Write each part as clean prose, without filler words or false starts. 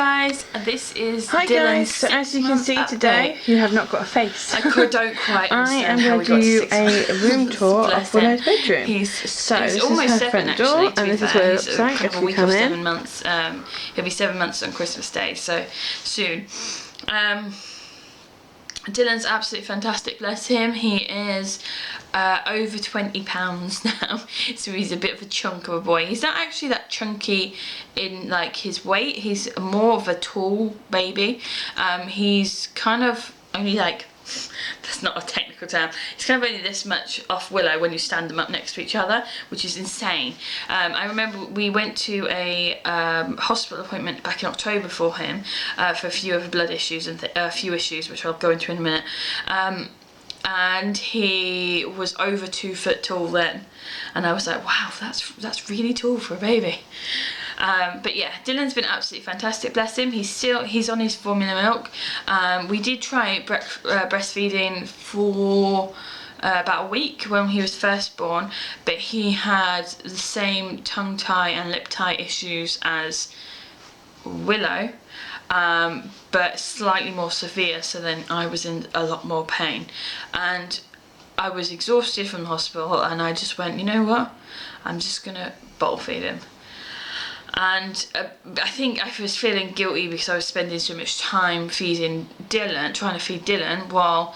guys, this is Hi Dylan's guys, so as 6 you can month see update. today, you have not got a face. I don't quite I understand am how going we to got do 6 a room months. tour Bless of Willow's him. bedroom. He's This almost is her 7 front actually, door, to and be this is fair. what it He's looks like kind if of a we week come or in. 7 months. He'll be 7 months on Christmas Day, so soon. Dylan's absolutely fantastic, bless him. He is over 20 pounds now, so he's a bit of a chunk of a boy. He's not actually that chunky in like his weight, he's more of a tall baby. He's kind of only like, that's not a technical term, he's kind of only this much off Willow when you stand them up next to each other, which is insane. I remember we went to a hospital appointment back in October for him for a few other blood issues and a few issues which I'll go into in a minute, and he was over 2 foot tall then, and I was like, wow, that's really tall for a baby. But yeah, Dylan's been absolutely fantastic, bless him. He's on his formula milk. We did try breastfeeding for about a week when he was first born, but he had the same tongue tie and lip tie issues as Willow, but slightly more severe, so then I was in a lot more pain. And I was exhausted from the hospital, and I just went, you know what, I'm just gonna bottle feed him. And I think I was feeling guilty because I was spending so much time feeding Dylan, trying to feed Dylan, while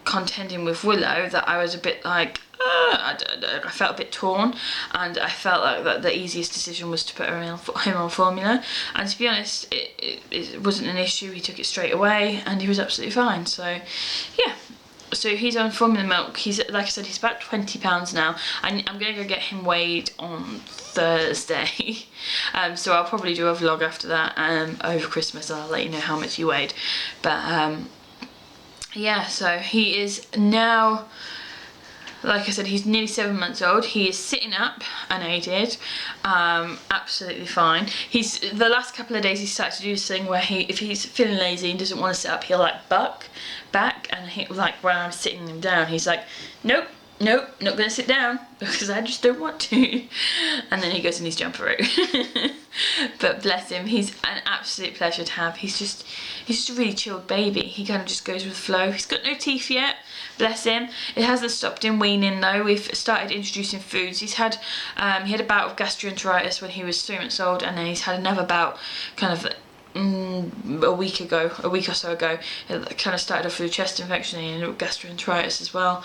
contending with Willow, that I was a bit like, I don't know, I felt a bit torn, and I felt like that the easiest decision was to put him on formula. And to be honest, it wasn't an issue. He took it straight away and he was absolutely fine. So yeah, so he's on formula milk. He's, like I said, he's about 20 pounds now. I'm gonna go get him weighed on Thursday. So I'll probably do a vlog after that over Christmas, and I'll let you know how much he weighed. But yeah, so he is now, like I said, he's nearly 7 months old. He is sitting up unaided, absolutely fine. The last couple of days he started to do this thing where if he's feeling lazy and doesn't want to sit up, he'll like buck back, and like when I'm sitting him down, he's like, nope, not gonna sit down because I just don't want to. And then he goes in his jumper route. But bless him, he's an absolute pleasure to have. He's just a really chilled baby. He kind of just goes with the flow. He's got no teeth yet, bless him. It hasn't stopped him weaning though. We've started introducing foods. He had a bout of gastroenteritis when he was 3 months old, and then he's had another bout kind of a week or so ago. It kind of started off with a chest infection and gastroenteritis as well.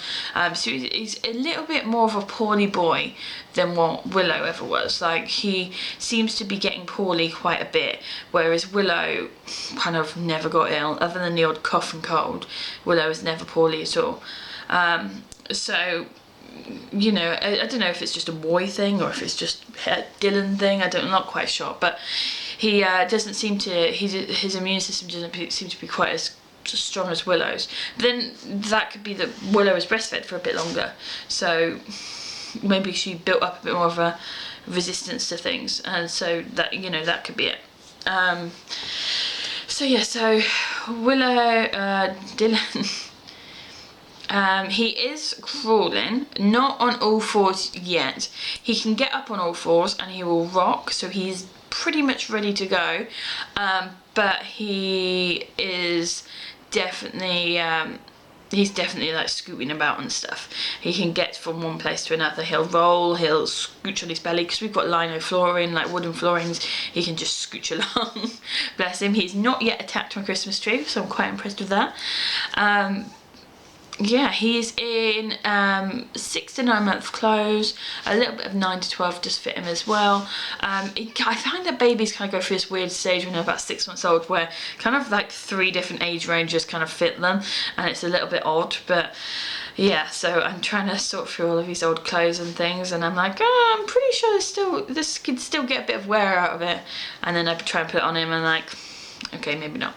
So he's a little bit more of a poorly boy than what Willow ever was. Like, he seems to be getting poorly quite a bit, whereas Willow kind of never got ill, other than the odd cough and cold. Willow was never poorly at all. So, you know, I don't know if it's just a boy thing or if it's just a Dylan thing. I'm not quite sure, but he doesn't seem to, his immune system doesn't seem to be quite as strong as Willow's. But then that could be that Willow was breastfed for a bit longer, so maybe she built up a bit more of a resistance to things, and so that, you know, that could be it. So yeah, so Willow, Dylan, he is crawling, not on all fours yet. He can get up on all fours and he will rock, so he's pretty much ready to go, but he is definitely he's definitely like scooting about and stuff. He can get from one place to another. He'll roll, he'll scooch on his belly, because we've got lino flooring, like wooden floorings. He can just scooch along. Bless him. He's not yet attacked my Christmas tree, so I'm quite impressed with that. Yeah, he's in 6 to 9 month clothes. A little bit of 9 to 12 does fit him as well. I find that babies kind of go through this weird stage when they're about 6 months old, where kind of like 3 different age ranges kind of fit them, and it's a little bit odd. But yeah, so I'm trying to sort through all of his old clothes and things, and I'm like, oh, I'm pretty sure this could still get a bit of wear out of it. And then I try and put it on him, and like, okay, maybe not.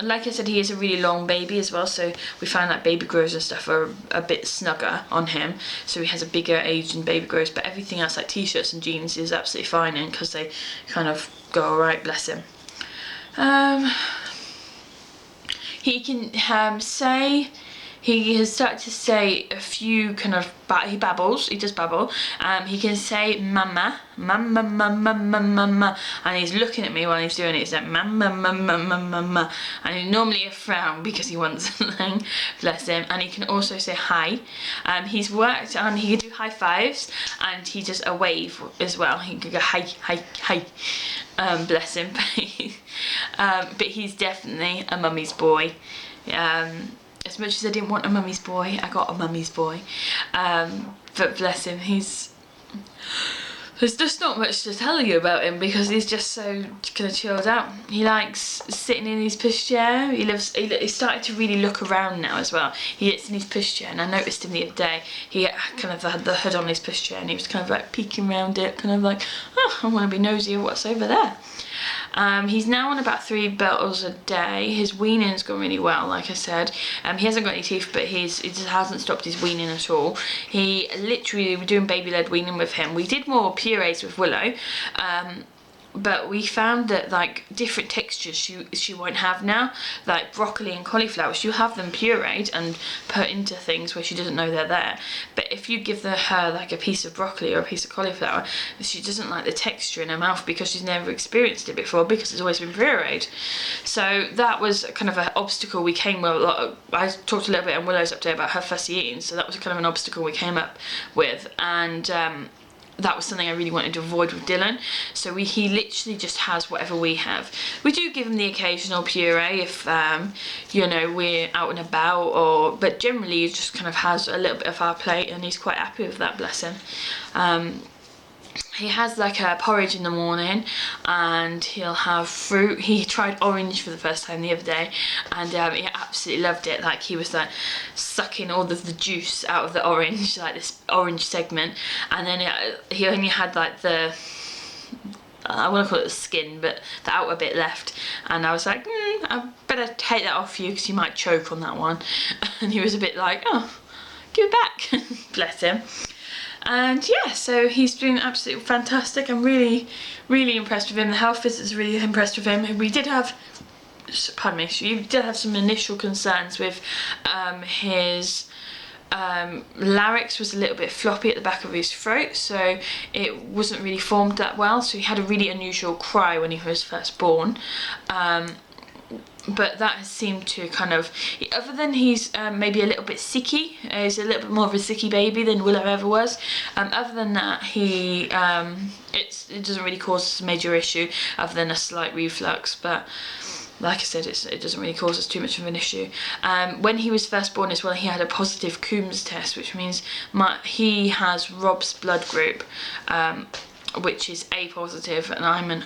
Like I said, he is a really long baby as well, so we find that baby grows and stuff are a bit snugger on him, so he has a bigger age in baby grows, but everything else like t-shirts and jeans is absolutely fine in, because they kind of go alright, bless him. He can say he has started to say a few kind of, he babbles, he does babble. He can say mama, mama, mama, mama, mama, and he's looking at me while he's doing it. He's like mama, mama, mama, mama, and he's normally a frown because he wants something, bless him. And he can also say hi. He's worked on, he can do high fives, and he does a wave as well. He can go hi, hi, hi, bless him. But he's definitely a mummy's boy. As much as I didn't want a mummy's boy, I got a mummy's boy. But bless him, there's just not much to tell you about him because he's just so kind of chilled out. He likes sitting in his pushchair. He's started to really look around now as well. He sits in his pushchair, and I noticed him the other day. He kind of had the hood on his pushchair, and he was kind of like peeking around it, kind of like, oh, I want to be nosy at what's over there. He's now on about 3 bottles a day. His weaning's gone really well, like I said. He hasn't got any teeth, but he just hasn't stopped his weaning at all. He literally, we're doing baby-led weaning with him. We did more purees with Willow, but we found that like different textures she won't have now, like broccoli and cauliflower. She'll have them pureed and put into things where she doesn't know they're there. But if you give her like a piece of broccoli or a piece of cauliflower, she doesn't like the texture in her mouth because she's never experienced it before because it's always been pureed. So that was kind of an obstacle we came with. I talked a little bit on Willow's update about her fussy eating, so that was kind of an obstacle we came up with, and that was something I really wanted to avoid with Dylan. So he literally just has whatever we have. We do give him the occasional puree if you know, we're out and about, but generally he just kind of has a little bit of our plate, and he's quite happy with that, bless him. He has like a porridge in the morning, and he'll have fruit. He tried orange for the first time the other day, and he absolutely loved it. Like he was like sucking all of the juice out of the orange, like this orange segment, and then he only had like the, I want to call it the skin, but the outer bit left. And I was like, I better take that off you because you might choke on that one. And he was a bit like, oh, give it back. Bless him. And yeah, so he's been absolutely fantastic. I'm really, really impressed with him. The health visit's really impressed with him. We did have, pardon me, we did have some initial concerns with his larynx was a little bit floppy at the back of his throat, so it wasn't really formed that well. So he had a really unusual cry when he was first born. But that has seemed to kind of, other than he's maybe a little bit sicky, he's a little bit more of a sicky baby than Willow ever was. Other than that, it doesn't really cause us a major issue other than a slight reflux, but like I said, it doesn't really cause us too much of an issue. When he was first born as well, he had a positive Coombs test, which means he has Rob's blood group, which is A positive, and I'm an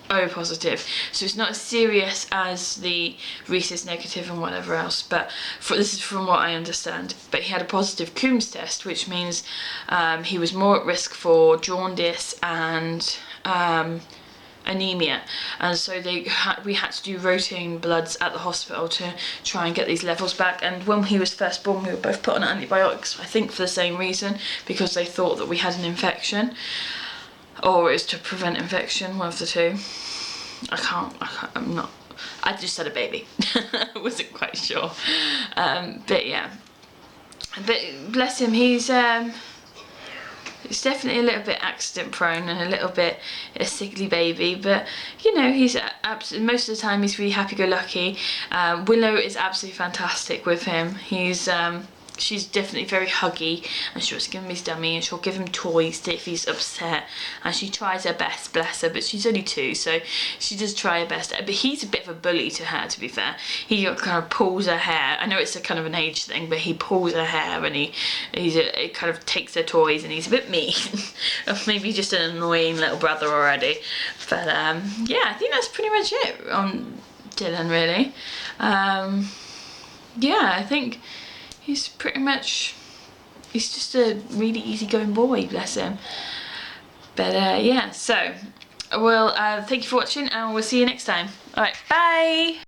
O positive, so it's not as serious as the rhesus negative and whatever else, but this is from what I understand. But he had a positive Coombs test, which means he was more at risk for jaundice and anemia, and so we had to do rotating bloods at the hospital to try and get these levels back. And when he was first born, we were both put on antibiotics, I think for the same reason, because they thought that we had an infection, or it was to prevent infection, one of the two. I just had a baby. I wasn't quite sure. But yeah. But bless him, he's definitely a little bit accident prone and a little bit a sickly baby, but you know, he's most of the time he's really happy-go-lucky. Willow is absolutely fantastic with him. She's definitely very huggy, and she'll give him his dummy, and she'll give him toys if he's upset, and she tries her best, bless her, but she's only 2, so she does try her best. But he's a bit of a bully to her, to be fair. He kind of pulls her hair. I know it's a kind of an age thing, but he pulls her hair, and he kind of takes her toys, and he's a bit mean. Maybe just an annoying little brother already. But yeah, I think that's pretty much it on Dylan, really. Yeah, I think he's just a really easygoing boy, bless him. But yeah, so, well, thank you for watching, and we'll see you next time. Alright, bye!